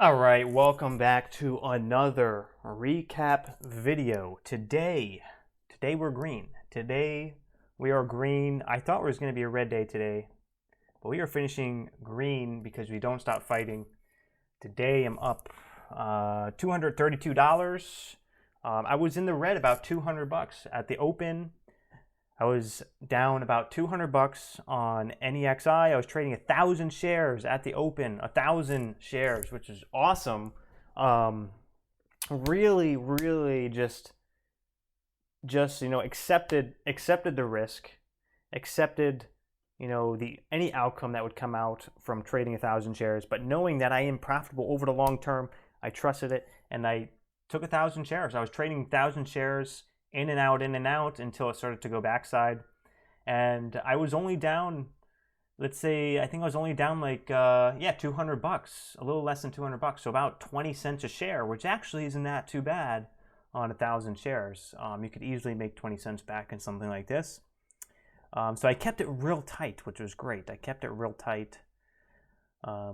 All right, welcome back to another recap video. Today we're green. Today we are green. I thought it was going to be a red day today, but we are finishing green because we don't stop fighting. Today I'm up $232. I was in the red about 200 bucks at the open. I was down about 200 bucks on NEXI. I was trading 1,000 shares at the open, 1,000 shares, which is awesome. Really just accepted the risk, accepted any outcome that would come out from trading 1,000 shares. But knowing that I am profitable over the long term, I trusted it and I took 1,000 shares. I was trading 1,000 shares in and out until it started to go backside. And I was only down, let's say, I think I was only down like, 200 bucks, a little less than 200 bucks. So about 20 cents a share, which actually isn't that too bad on 1,000 shares. You could easily make 20 cents back in something like this. So I kept it real tight, which was great. I kept it real tight. I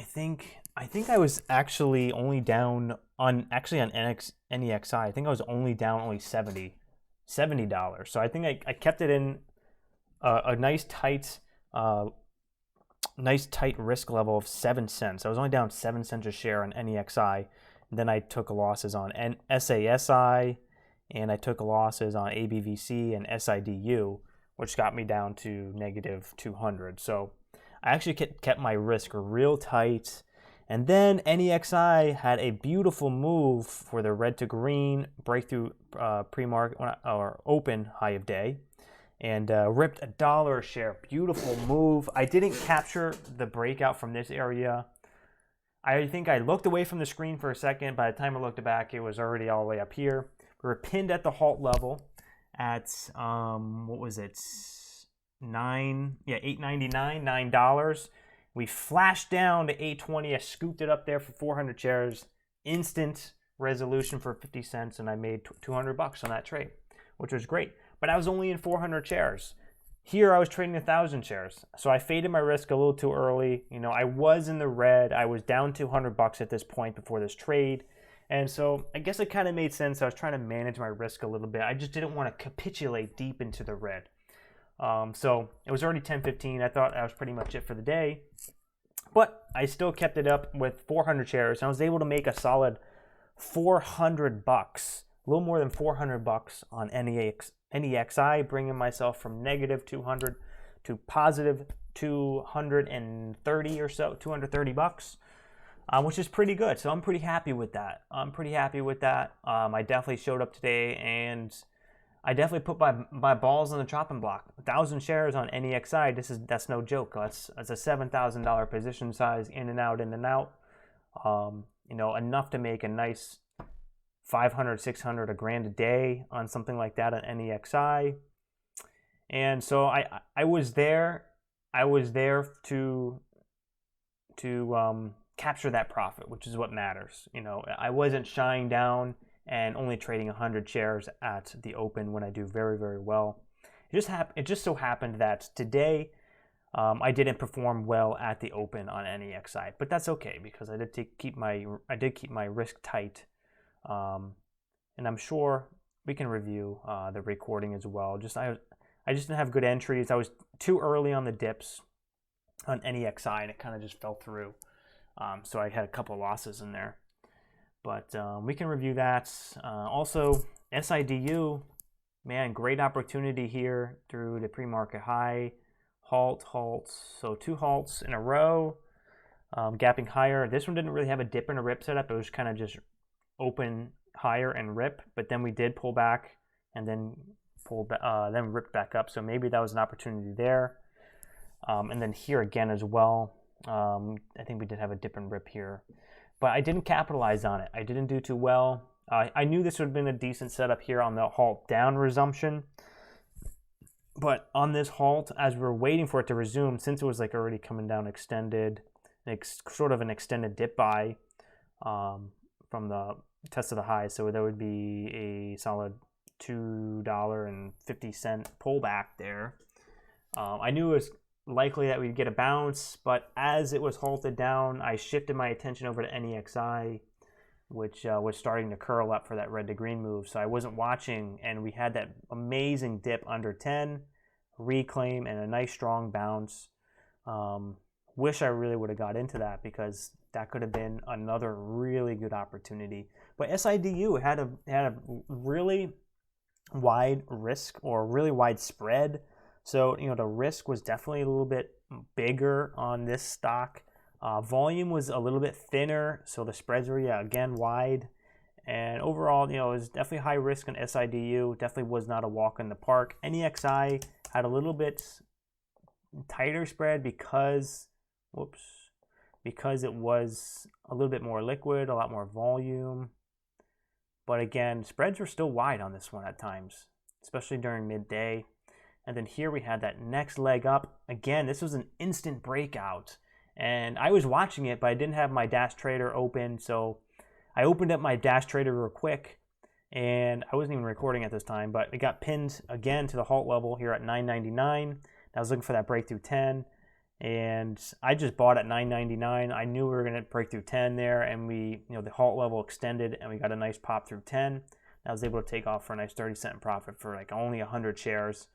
think I was actually only down on NEXI. I think I was only down $70. So I think I kept it in a nice tight risk level of 7 cents. I was only down 7 cents a share on NEXI. And then I took losses on SASI, and I took losses on ABVC and SIDU, which got me down to negative 200. So I actually kept my risk real tight. And then NEXI had a beautiful move for the red to green breakthrough pre-market or open high of day, and ripped $1 a share. Beautiful move. I didn't capture the breakout from this area. I think I looked away from the screen for a second. By the time I looked back, it was already all the way up here. We were pinned at the halt level at what was it? $8.99, $9. We flashed down to $8.20. I scooped it up there for 400 shares. Instant resolution for 50 cents, and I made 200 bucks on that trade, which was great. But I was only in 400 shares. Here I was trading 1,000 shares. So I faded my risk a little too early. I was in the red. I was down 200 bucks at this point before this trade. And so I guess it kind of made sense. I was trying to manage my risk a little bit. I just didn't want to capitulate deep into the red. So it was already 10:15. I thought that was pretty much it for the day, but I still kept it up with 400 shares. And I was able to make a solid 400 bucks, a little more than 400 bucks on NEXI, bringing myself from negative 200 to positive 230 or so, 230 bucks, which is pretty good. So I'm pretty happy with that. I definitely showed up today, and I definitely put my balls on the chopping block. 1,000 shares on NEXI. That's no joke. That's a $7,000 position size, in and out. Enough to make a nice 500, 600, $1,000 a day on something like that on NEXI. And so I was there. I was there to capture that profit, which is what matters. I wasn't shying down and only trading 100 shares at the open when I do very, very well. It just so happened that today I didn't perform well at the open on NEXI, but that's okay because I did keep my risk tight, and I'm sure we can review the recording as well. I just didn't have good entries. I was too early on the dips on NEXI, and it kind of just fell through. So I had a couple losses in there. But we can review that. Also, SIDU, man, great opportunity here through the pre-market high. Halt. So 2 halts in a row, gapping higher. This one didn't really have a dip and a rip setup. It was kind of just open higher and rip. But then we did pull back and then ripped back up. So maybe that was an opportunity there. And then here again as well. I think we did have a dip and rip here. But I didn't capitalize on it. I didn't do too well. I knew this would have been a decent setup here on the halt down resumption. But on this halt, as we were waiting for it to resume, since it was like already coming down extended, sort of an extended dip buy from the test of the high. So there would be a solid $2.50 pullback there. I knew it was likely that we'd get a bounce, but as it was halted down, I shifted my attention over to NEXI, which was starting to curl up for that red to green move. So I wasn't watching, and we had that amazing dip under 10, reclaim, and a nice strong bounce. Wish I really would have got into that, because that could have been another really good opportunity. But SIDU had a really wide risk, or really wide spread. So, the risk was definitely a little bit bigger on this stock. Volume was a little bit thinner, so the spreads were, again, wide. And overall, it was definitely high risk on SIDU. Definitely was not a walk in the park. NEXI had a little bit tighter spread because it was a little bit more liquid, a lot more volume. But again, spreads were still wide on this one at times, especially during midday. And then here we had that next leg up. Again, this was an instant breakout. And I was watching it, but I didn't have my Dash Trader open. So I opened up my Dash Trader real quick. And I wasn't even recording at this time, but it got pinned again to the halt level here at 9.99. I was looking for that breakthrough 10. And I just bought at 9.99. I knew we were going to break through 10 there. And we, the halt level extended, and we got a nice pop through 10. I was able to take off for a nice 30-cent profit for like only 100 shares.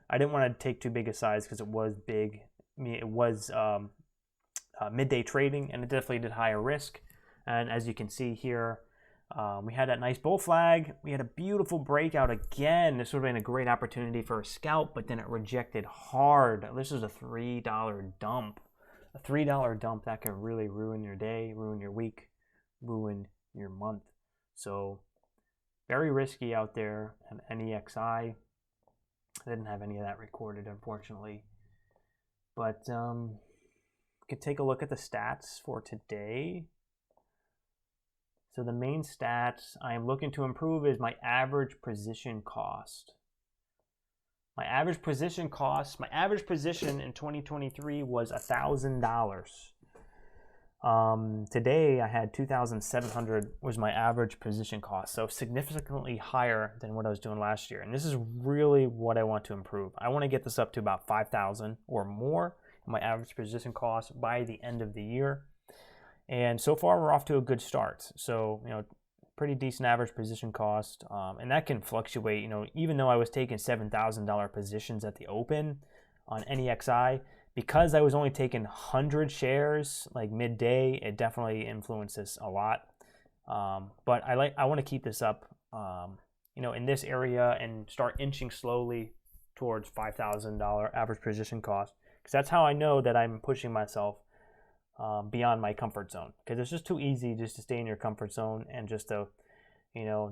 I didn't want to take too big a size because it was big. It was midday trading, and it definitely did higher risk. And as you can see here, we had that nice bull flag. We had a beautiful breakout again. This would have been a great opportunity for a scalp, but then it rejected hard. This is a $3 dump. A $3 dump that could really ruin your day, ruin your week, ruin your month. So very risky out there. And NEXI, I didn't have any of that recorded, unfortunately. But we could take a look at the stats for today. So the main stats I am looking to improve is my average position cost. My average position in 2023 was $1,000. Today I had 2,700 was my average position cost, so significantly higher than what I was doing last year. And this is really what I want to improve. I want to get this up to about 5,000 or more in my average position cost by the end of the year. And so far we're off to a good start. So, pretty decent average position cost, and that can fluctuate. Even though I was taking $7,000 positions at the open on NEXI, because I was only taking 100 shares like midday, it definitely influences a lot. But I want to keep this up, in this area and start inching slowly towards $5,000 average position cost, because that's how I know that I'm pushing myself beyond my comfort zone. Because it's just too easy just to stay in your comfort zone and just to,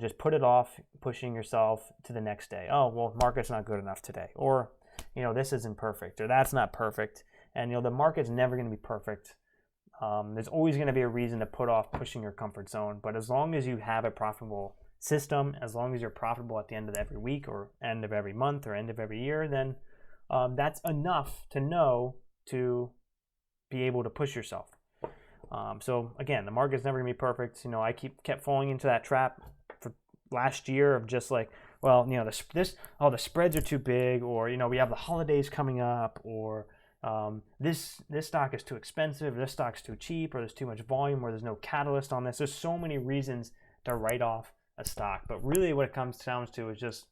just put it off, pushing yourself to the next day. Oh, well, market's not good enough today, or this isn't perfect, or that's not perfect. And the market's never going to be perfect. There's always going to be a reason to put off pushing your comfort zone. But as long as you have a profitable system, as long as you're profitable at the end of every week, or end of every month, or end of every year, then that's enough to know to be able to push yourself. So again, the market's never going to be perfect. I kept falling into that trap for last year of just like, well, the spreads are too big, or we have the holidays coming up, or this stock is too expensive, or this stock's too cheap, or there's too much volume, or there's no catalyst on this. There's so many reasons to write off a stock, but really what it comes down to is just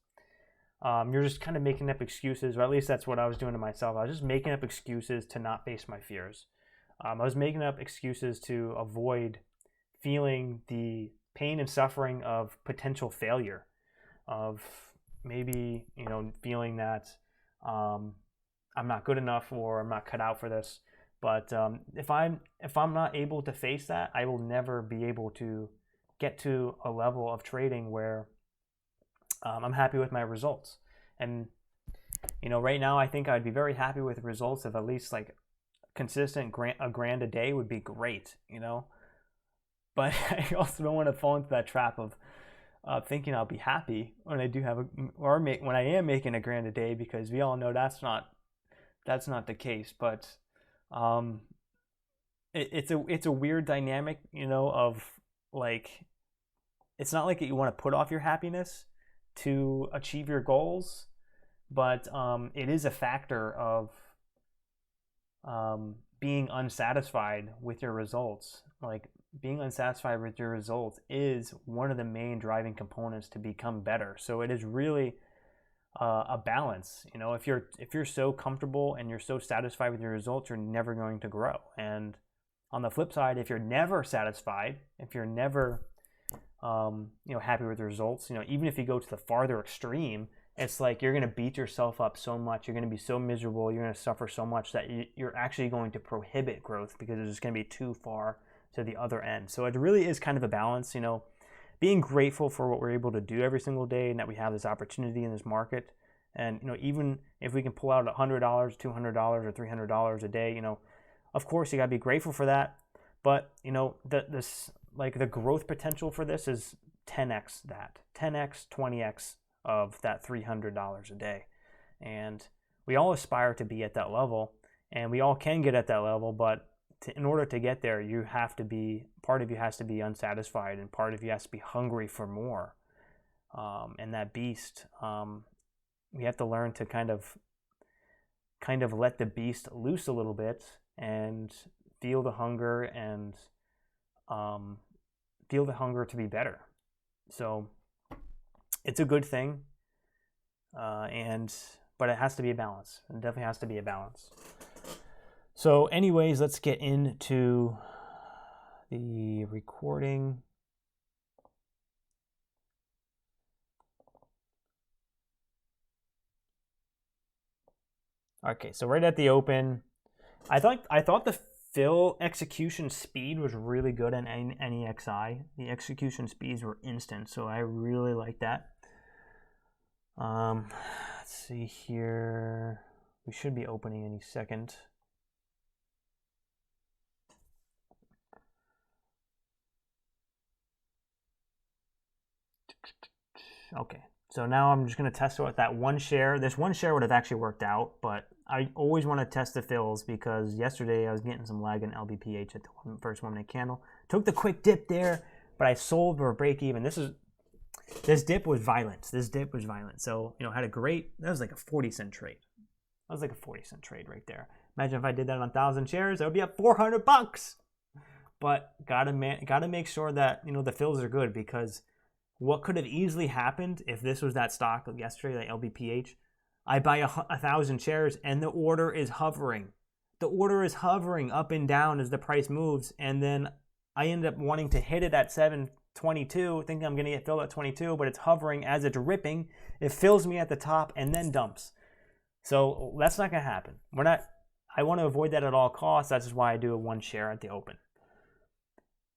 you're just kind of making up excuses, or at least that's what I was doing to myself. I was just making up excuses to not face my fears. I was making up excuses to avoid feeling the pain and suffering of potential failure, of maybe feeling that I'm not good enough, or I'm not cut out for this. But if I'm not able to face that, I will never be able to get to a level of trading where I'm happy with my results. And right now I think I'd be very happy with results of at least like consistent a grand a day would be great, but I also don't want to fall into that trap of thinking I'll be happy when I do have when I am making a grand a day, because we all know that's not the case. But it's a weird dynamic, of like, it's not like you want to put off your happiness to achieve your goals, but it is a factor of being unsatisfied with your results. Like, being unsatisfied with your results is one of the main driving components to become better. So it is really a balance. You know, if you're so comfortable and you're so satisfied with your results, you're never going to grow. And on the flip side, if you're never satisfied, if you're never happy with the results, even if you go to the farther extreme, it's like you're going to beat yourself up so much, you're going to be so miserable, you're going to suffer so much that you're actually going to prohibit growth because it's just going to be too far to the other end. So it really is kind of a balance, being grateful for what we're able to do every single day and that we have this opportunity in this market. And even if we can pull out $100, $200, or $300 a day, of course you got to be grateful for that. But the growth potential for this is 10x that, 10x, 20x of that $300 a day. And we all aspire to be at that level, and we all can get at that level, but in order to get there, part of you has to be unsatisfied, and part of you has to be hungry for more. And that beast, we have to learn to kind of let the beast loose a little bit and feel the hunger and feel the hunger to be better. So it's a good thing, but it has to be a balance. It definitely has to be a balance. So anyways, let's get into the recording. Okay, so right at the open, I thought the fill execution speed was really good in NEXI. The execution speeds were instant, so I really like that. Let's see here. We should be opening any second. Okay, so now I'm just going to test it with that one share. This one share would have actually worked out, but I always want to test the fills because yesterday I was getting some lag in LBPH at the first 1 minute candle. Took the quick dip there, but I sold for a break even. This dip was violent. So, had a great, that was like a 40-cent trade. That was like a 40-cent trade right there. Imagine if I did that on 1,000 shares, it would be up $400. But gotta make sure that, the fills are good, because what could have easily happened if this was that stock of yesterday, like LBPH, I buy 1,000 shares and the order is hovering. The order is hovering up and down as the price moves, and then I end up wanting to hit it at 722, thinking I'm going to get filled at 22, but it's hovering as it's ripping. It fills me at the top and then dumps. So that's not going to happen. I want to avoid that at all costs. That's just why I do a one share at the open.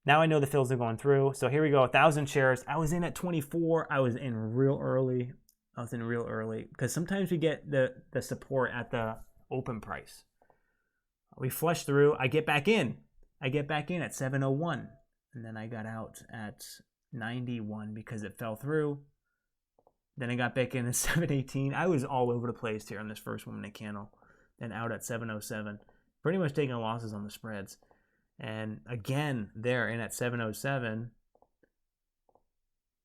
Now I know the fills are going through. So here we go, 1,000 shares. I was in at 24. I was in real early because sometimes we get the support at the open price. We flush through. I get back in. at 7:01, and then I got out at 91 because it fell through. Then I got back in at 7:18. I was all over the place here on this first 1 minute candle. Then out at 7:07. Pretty much taking losses on the spreads. And again, there in at 7:07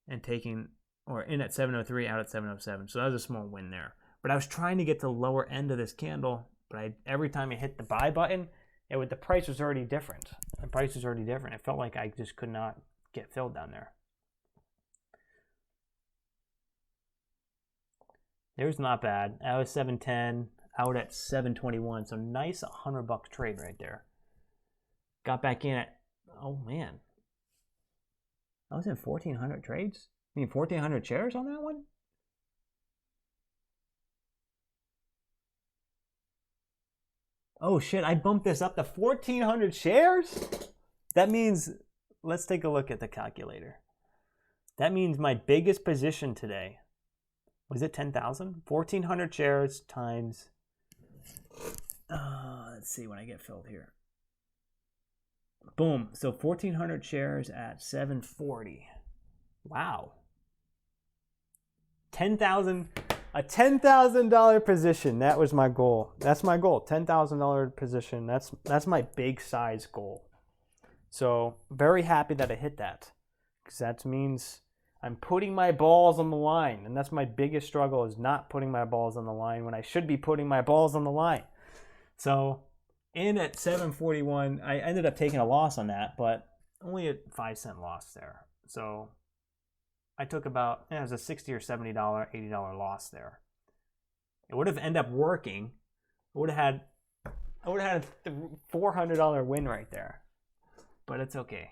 and in at 7:03, out at 7:07. So that was a small win there. But I was trying to get to the lower end of this candle, but every time I hit the buy button, the price was already different. It felt like I just could not get filled down there. It was not bad. I was 710, out at 721. So nice $100 trade right there. Got back in at, oh man, I was in 1,400 trades. I mean, 1,400 shares on that one. Oh shit, I bumped this up to 1,400 shares? That means, let's take a look at the calculator. That means my biggest position today, was it 10,000? 1,400 shares times, let's see when I get filled here. Boom, so 1,400 shares at 740. Wow. A $10,000 position. That was my goal. That's my goal. $10,000 position. That's my big size goal. So very happy that I hit that, because that means I'm putting my balls on the line, and that's my biggest struggle, is not putting my balls on the line when I should be putting my balls on the line. So in at 741. I ended up taking a loss on that, but only a 5-cent loss there. So I took about, it was a $60 or $70, $80 loss there. It would have ended up working. I would have had a $400 win right there. But it's okay.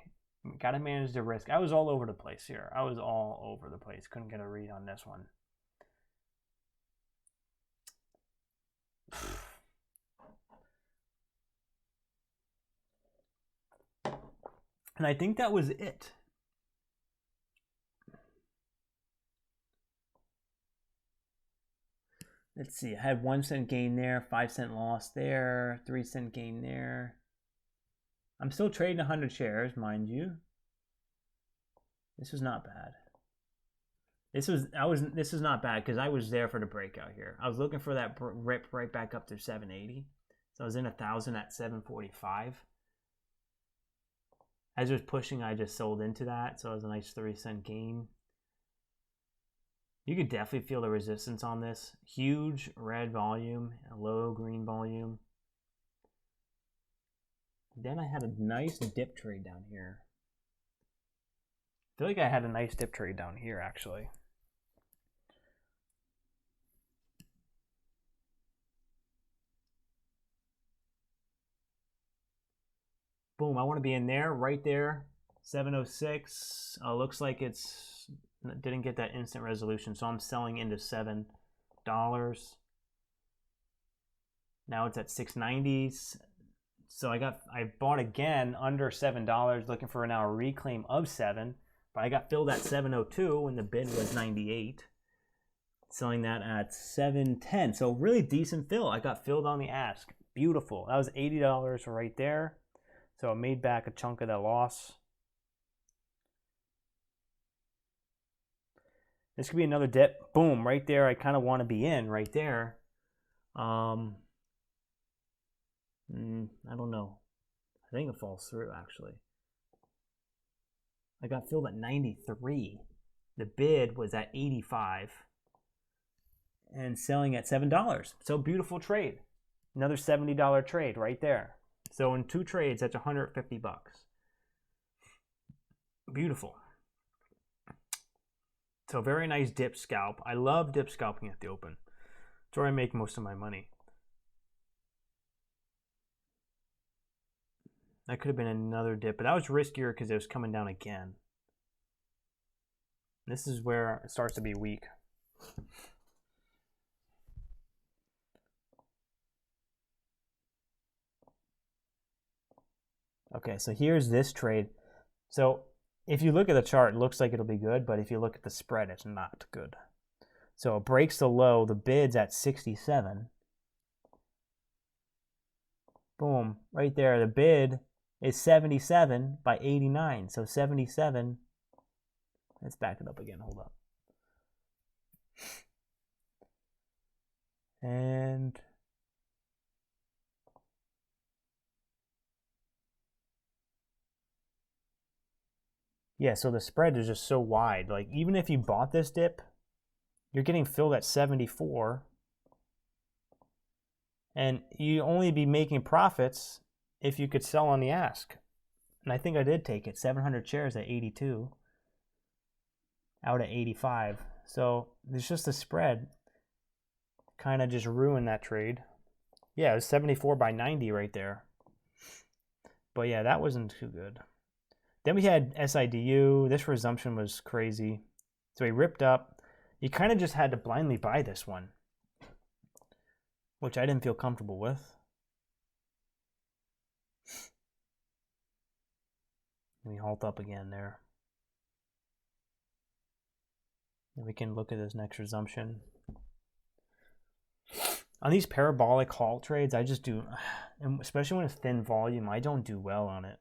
Got to manage the risk. I was all over the place here. I was all over the place. Couldn't get a read on this one. And I think that was it. Let's see. I had 1 cent gain there, 5 cent loss there, 3 cent gain there. I'm still trading 100 shares, mind you. This was not bad. This is not bad because I was there for the breakout here. I was looking for that rip right back up to 780. So I was in 1,000 at 745. As it was pushing, I just sold into that. So it was a nice 3-cent gain. You could definitely feel the resistance on this. Huge red volume, a low green volume. Then I had a nice dip trade down here. I feel like I had a nice dip trade down here, actually. Boom, I want to be in there, right there. 706. Looks like it's didn't get that instant resolution, so I'm selling into $7. Now it's at 690s. So I bought again under $7, looking for now a reclaim of 7. But I got filled at 702 when the bid was 98. Selling that at 710. So really decent fill. I got filled on the ask. Beautiful. That was $80 right there. So I made back a chunk of that loss. This could be another dip. Boom, right there. I kind of want to be in right there. I don't know. I think it falls through, actually. I got filled at 93. The bid was at 85. And selling at $7. So beautiful trade. Another $70 trade right there. So in 2 trades, that's $150. Beautiful. So very nice dip scalp. I love dip scalping at the open. It's where I make most of my money. That could have been another dip, but that was riskier because it was coming down again. This is where it starts to be weak. Okay, so here's this trade. So if you look at the chart, it looks like it'll be good, but if you look at the spread, it's not good. So it breaks the low, the bid's at 67. Boom, right there, the bid is 77 by 89. So 77, let's back it up again, hold up. And yeah, so the spread is just so wide. Like, even if you bought this dip, you're getting filled at 74. And you only be making profits if you could sell on the ask. And I think I did take it. 700 shares at 82. Out at 85. So it's just the spread kind of just ruined that trade. Yeah, it was 74 by 90 right there. But yeah, that wasn't too good. Then we had SIDU. This resumption was crazy. So he ripped up. You kind of just had to blindly buy this one, which I didn't feel comfortable with. Let me halt up again there. And we can look at this next resumption. On these parabolic halt trades, I just do, especially when it's thin volume, I don't do well on it.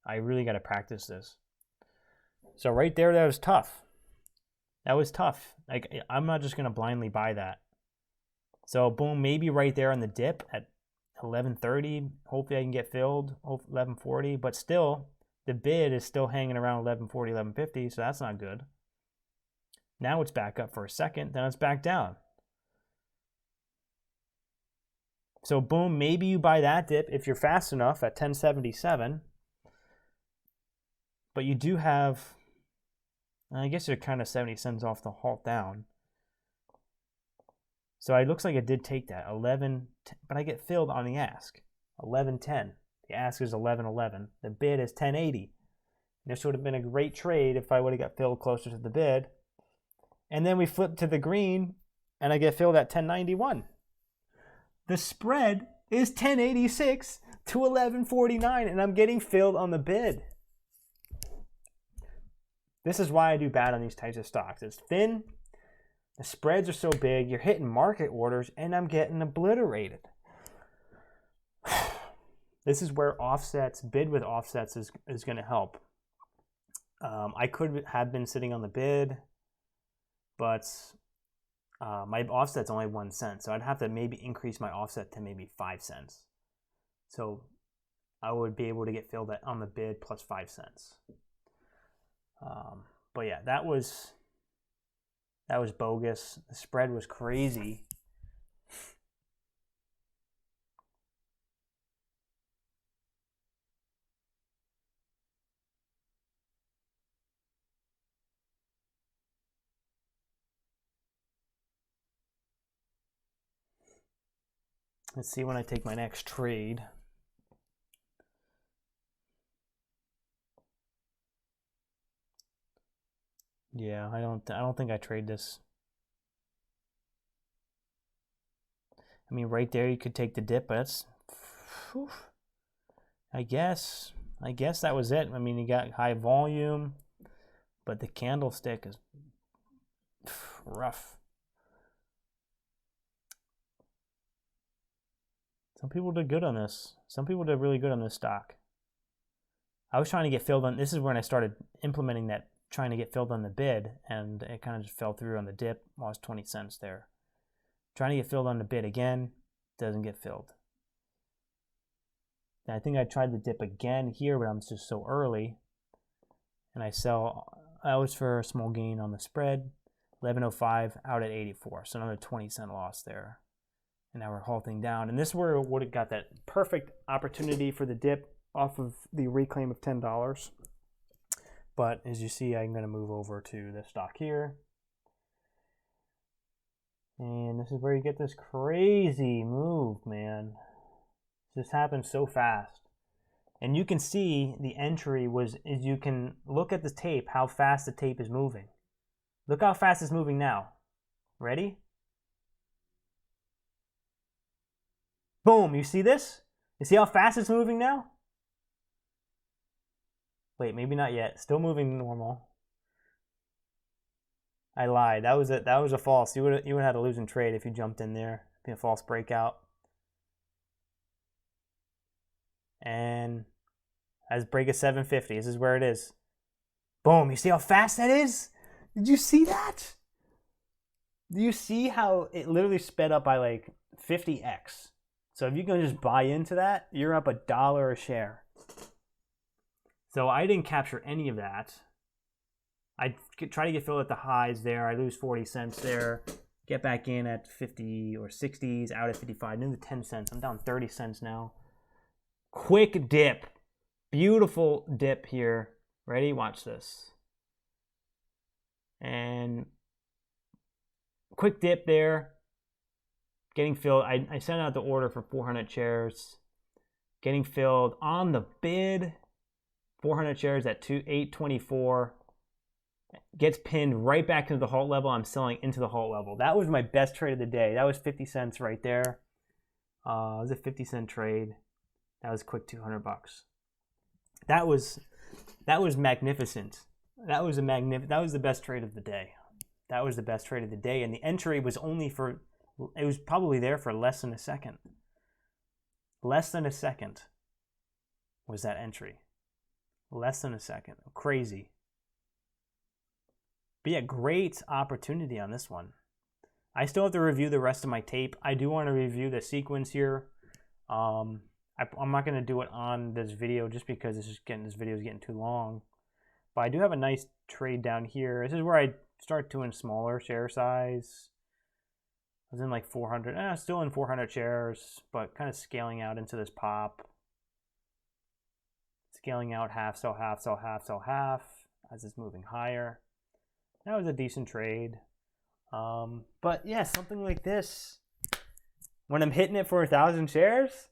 I really got to practice this. So right there, that was tough. That was tough. Like, I'm not just going to blindly buy that. So boom, maybe right there on the dip at 11:30. Hopefully I can get filled, 11:40. But still, the bid is still hanging around 11:40, 11:50. So that's not good. Now it's back up for a second. Then it's back down. So boom, maybe you buy that dip if you're fast enough at 1077. But you do have, I guess you're kind of 70 cents off the halt down. So it looks like it did take that 11, but I get filled on the ask 11.10. The ask is 11.11. The bid is 10.80. This would have been a great trade if I would have got filled closer to the bid. And then we flip to the green, and I get filled at 10.91. The spread is 10.86 to 11.49, and I'm getting filled on the bid. This is why I do bad on these types of stocks. It's thin, the spreads are so big, you're hitting market orders, and I'm getting obliterated. This is where offsets, bid with offsets is going to help. I could have been sitting on the bid, but my offset's only 1 cent, so I'd have to maybe increase my offset to maybe 5 cents. So I would be able to get filled on the bid plus 5 cents. But yeah, that was bogus. The spread was crazy. Let's see when I take my next trade. Yeah, I don't think I trade this. I mean, right there you could take the dip, but that's, whew, I guess that was it. I mean, you got high volume, but the candlestick is rough. Some people did good on this. Some people did really good on this stock. I was trying to get filled on, this is when I started implementing that, trying to get filled on the bid, and it kind of just fell through on the dip, lost 20 cents there. Trying to get filled on the bid again, doesn't get filled. And I think I tried the dip again here, but I'm just so early. And I was for a small gain on the spread, 11.05 out at 84, so another 20-cent loss there. And now we're halting down. And this is where it would have got that perfect opportunity for the dip off of the reclaim of $10. But as you see, I'm going to move over to the stock here. And this is where you get this crazy move, man. This happened so fast. And you can see the entry was, is you can look at the tape, how fast the tape is moving. Look how fast it's moving now. Ready? Boom, you see this? You see how fast it's moving now? Wait, maybe not yet. Still moving normal. I lied. That was a false. You would have had a losing trade if you jumped in there. Be a false breakout. And as break of 750. This is where it is. Boom. You see how fast that is? Did you see that? Do you see how it literally sped up by like 50x? So if you can just buy into that, you're up $1 a share. So I didn't capture any of that. I try to get filled at the highs there. I lose 40 cents there. Get back in at 50 or 60s, out at 55. Then the 10 cents. I'm down 30 cents now. Quick dip. Beautiful dip here. Ready? Watch this. And quick dip there. Getting filled. I sent out the order for 400 shares. Getting filled on the bid. 400 shares at 824. Gets pinned right back into the halt level. I'm selling into the halt level. That was my best trade of the day. That was 50 cents right there. It was a 50-cent trade. That was a quick $200. That was magnificent. That was the best trade of the day. That was the best trade of the day. And the entry was only for, it was probably there for less than a second. Less than a second was that entry. Less than a second. Crazy. But yeah, great opportunity on this one. I still have to review the rest of my tape. I do want to review the sequence here. I'm not going to do it on this video just because this video is getting too long. But I do have a nice trade down here. This is where I start doing smaller share size. was in like 400, still in 400 shares, but kind of scaling out into this pop. Scaling out half, sell half, sell half, sell half as it's moving higher. That was a decent trade. But yeah, something like this, when I'm hitting it for 1,000 shares,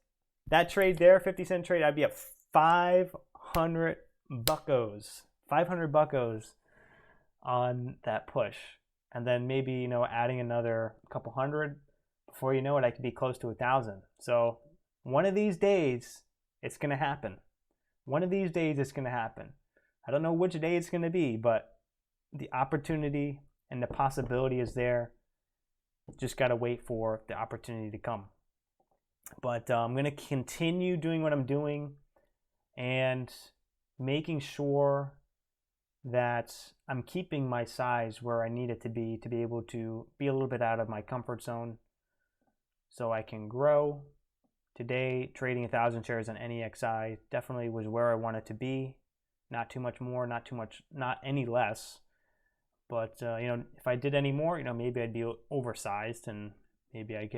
that trade there, 50-cent trade, I'd be at 500 buckos. 500 buckos on that push. And then maybe, you know, adding another couple hundred, before you know it, I could be close to 1,000. So one of these days, it's going to happen. One of these days, it's going to happen. I don't know which day it's going to be, but the opportunity and the possibility is there. Just got to wait for the opportunity to come. But I'm going to continue doing what I'm doing and making sure that I'm keeping my size where I need it to be able to be a little bit out of my comfort zone so I can grow. Today, trading 1,000 shares on NEXI definitely was where I wanted to be. Not too much more, not any less. But, you know, if I did any more, you know, maybe I'd be oversized and maybe I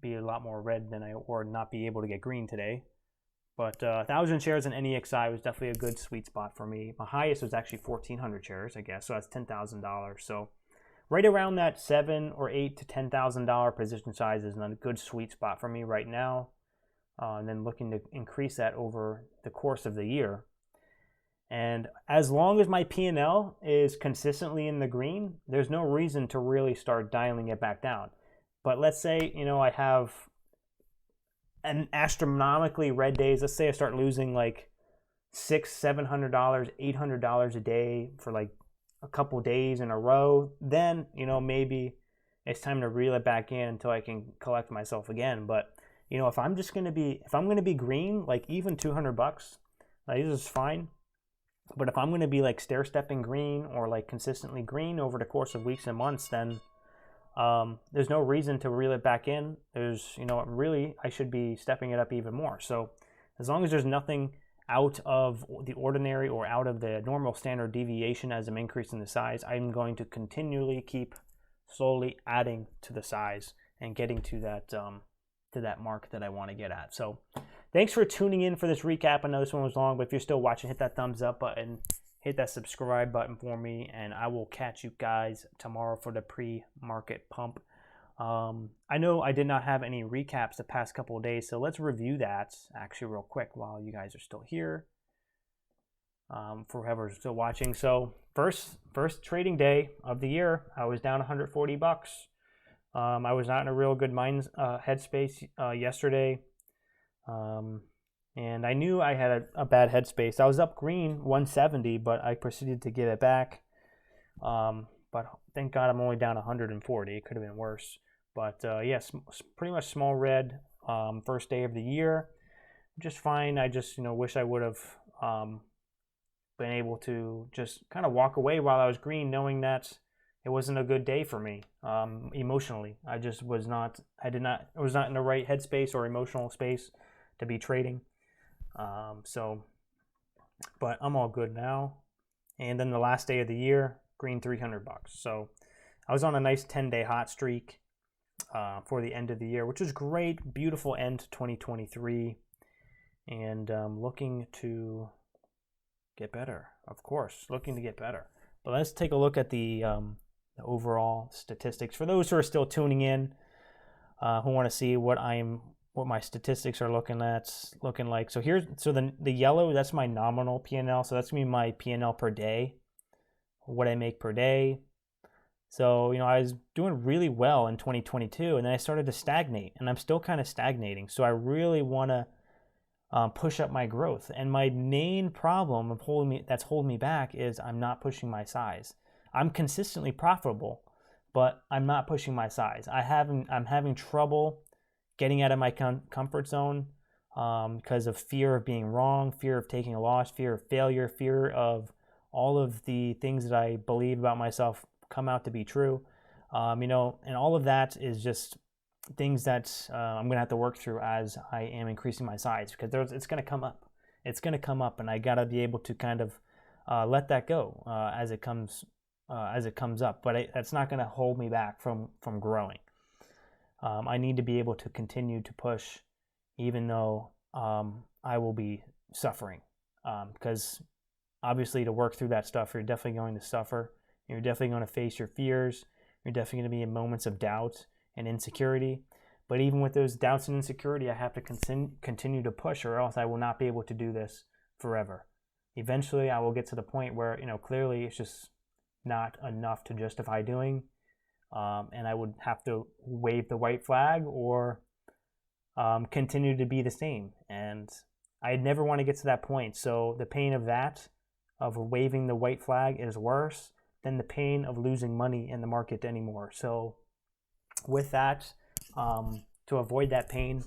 be a lot more red than or not be able to get green today. But 1,000 shares in NEXI was definitely a good sweet spot for me. My highest was actually 1,400 shares, I guess. So that's $10,000. So right around that $7,000 or $8,000 to $10,000 position size is a good sweet spot for me right now. And then looking to increase that over the course of the year. And as long as my P&L is consistently in the green, there's no reason to really start dialing it back down. But let's say, you know, I have an astronomically red days. Let's say I start losing like $600, $700, $800 a day for like a couple days in a row. Then, you know, maybe it's time to reel it back in until I can collect myself again. But, you know, if I'm going to be green, like even 200 bucks, like this is fine. But if I'm going to be like stair-stepping green or like consistently green over the course of weeks and months, then there's no reason to reel it back in. You know, really, I should be stepping it up even more. So as long as there's nothing out of the ordinary or out of the normal standard deviation as I'm increasing the size, I'm going to continually keep slowly adding to the size and getting to that mark that I want to get at. So thanks for tuning in for this recap. I know this one was long, but if you're still watching, hit that thumbs up button. Hit that subscribe button for me, and I will catch you guys tomorrow for the pre-market pump. I know I did not have any recaps the past couple of days, so let's review that actually real quick while you guys are still here. For whoever's still watching. So first trading day of the year, I was down 140 bucks. I was not in a real good headspace yesterday. And I knew I had a bad headspace. I was up green 170, but I proceeded to give it back. But thank God I'm only down 140. It could have been worse. But yes, pretty much small red first day of the year. Just fine. I just wish I would have been able to just kind of walk away while I was green, knowing that it wasn't a good day for me emotionally. I was not in the right headspace or emotional space to be trading. But I'm all good now. And then the last day of the year, green 300 bucks. So I was on a nice 10-day hot streak for the end of the year, which was great. Beautiful end to 2023. And looking to get better, of course, looking to get better. But let's take a look at the overall statistics. For those who are still tuning in, who want to see what my statistics are looking like. So the yellow, that's my nominal P&L. So that's gonna be my P&L per day, what I make per day. So, I was doing really well in 2022, and then I started to stagnate, and I'm still kind of stagnating. So I really want to push up my growth. And my main problem that's holding me back is I'm not pushing my size. I'm consistently profitable, but I'm not pushing my size. I'm having trouble getting out of my comfort zone because of fear of being wrong, fear of taking a loss, fear of failure, fear of all of the things that I believe about myself come out to be true. And all of that is just things that I'm going to have to work through as I am increasing my size, because it's going to come up. It's going to come up, and I got to be able to kind of let that go as it comes up. But that's not going to hold me back from growing. I need to be able to continue to push even though I will be suffering, because obviously to work through that stuff, you're definitely going to suffer. You're definitely going to face your fears. You're definitely going to be in moments of doubt and insecurity. But even with those doubts and insecurity, I have to continue to push, or else I will not be able to do this forever. Eventually, I will get to the point where, clearly it's just not enough to justify doing, and I would have to wave the white flag or continue to be the same. And I never want to get to that point. So the pain of that, of waving the white flag, is worse than the pain of losing money in the market anymore. So with that, to avoid that pain,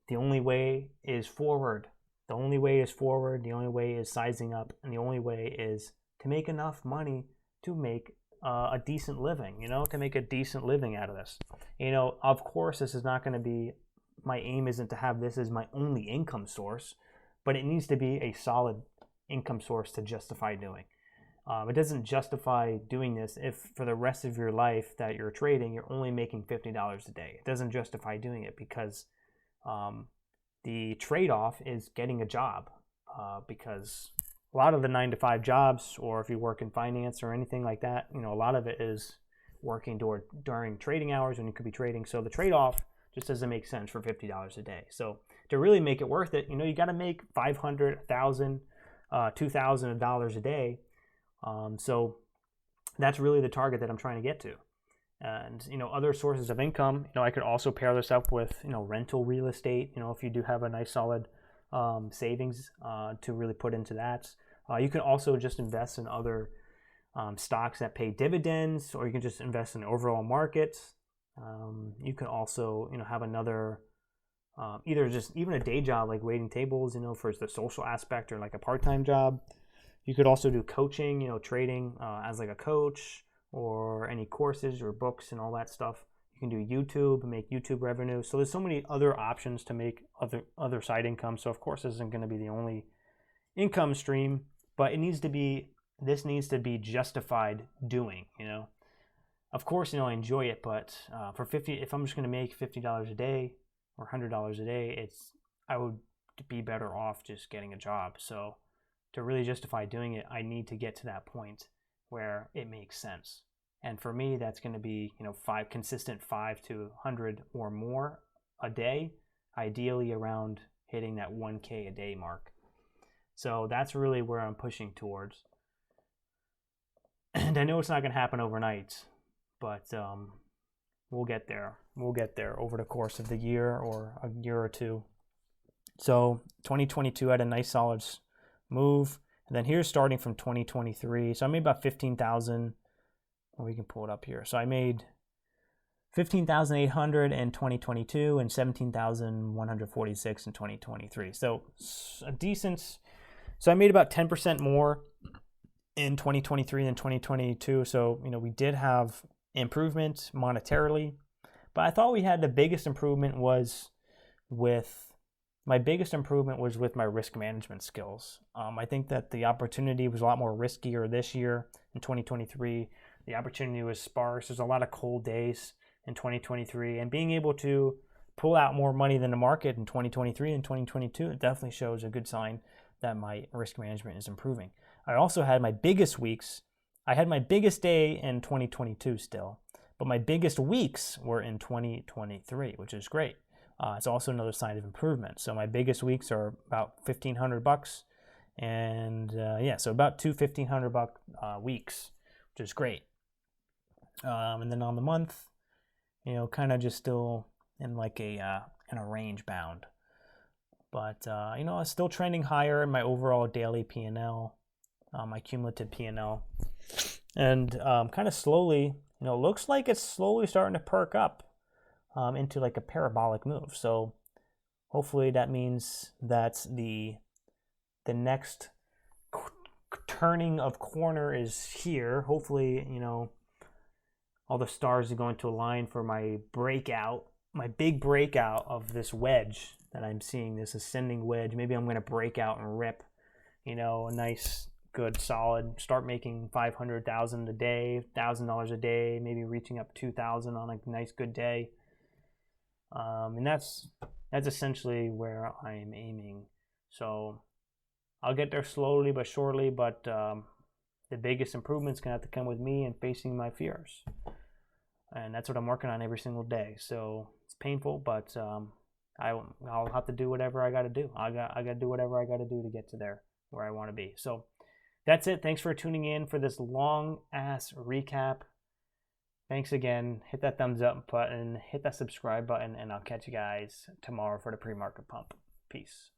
the only way is forward. The only way is forward. The only way is sizing up. And the only way is to make enough money to make a decent living, to make a decent living out of this. Of course, this is not going to be, my aim isn't to have this as my only income source, but it needs to be a solid income source to justify doing. It doesn't justify doing this if for the rest of your life that you're trading, you're only making $50 a day. It doesn't justify doing it because the trade-off is getting a job, because a lot of the 9-to-5 jobs, or if you work in finance or anything like that, a lot of it is working during trading hours when you could be trading. So the trade-off just doesn't make sense for $50 a day. So to really make it worth it, you got to make $500, $1,000, $2,000 a day. So that's really the target that I'm trying to get to. And, other sources of income, I could also pair this up with, rental real estate. If you do have a nice solid savings to really put into that. You can also just invest in other stocks that pay dividends, or you can just invest in overall markets. You can also, have another, either just even a day job like waiting tables, for the social aspect, or like a part-time job. You could also do coaching, trading as like a coach, or any courses or books and all that stuff. You can do YouTube and make YouTube revenue. So there's so many other options to make other side income. So of course this isn't going to be the only income stream, but this needs to be justified doing, Of course, I enjoy it, but if I'm just going to make $50 a day or $100 a day, I would be better off just getting a job. So to really justify doing it, I need to get to that point where it makes sense. And for me, that's going to be, consistent 5 to 100 or more a day, ideally around hitting that 1K a day mark. So that's really where I'm pushing towards. And I know it's not going to happen overnight, but we'll get there. We'll get there over the course of the year or a year or two. So 2022 had a nice solid move. And then here's starting from 2023. So I made about 15,000. We can pull it up here. So I made 15,800 in 2022 and 17,146 in 2023. So a decent. So I made about 10% more in 2023 than 2022. So, we did have improvement monetarily, but I thought we had the biggest improvement was with my risk management skills. I think that the opportunity was a lot more riskier this year in 2023. The opportunity was sparse. There's a lot of cold days in 2023, and being able to pull out more money than the market in 2023 and 2022, it definitely shows a good sign that my risk management is improving. I also had my biggest weeks. I had my biggest day in 2022 still, but my biggest weeks were in 2023, which is great. It's also another sign of improvement. So my biggest weeks are about $1,500, and so about two $1,500 weeks, which is great. And then on the month, kind of just still in like in a range bound, but I was still trending higher in my overall daily P&L, my cumulative P&L, and kind of slowly, looks like it's slowly starting to perk up into like a parabolic move. So hopefully that means that the next turning of corner is here. Hopefully, all the stars are going to align for my big breakout of this wedge that I'm seeing, this ascending wedge. Maybe I'm going to break out and rip, a nice, good, solid, start making $500,000 a day, $1,000 a day, maybe reaching up $2,000 on a nice, good day. And that's essentially where I am aiming. So I'll get there slowly but surely, but the biggest improvement's gonna have to come with me and facing my fears, and that's what I'm working on every single day. So it's painful, but I'll have to do whatever I got to do. I got to do whatever I got to do to get to there where I want to be. So that's it. Thanks for tuning in for this long ass recap. Thanks again. Hit that thumbs up button, hit that subscribe button, and I'll catch you guys tomorrow for the pre-market pump. Peace.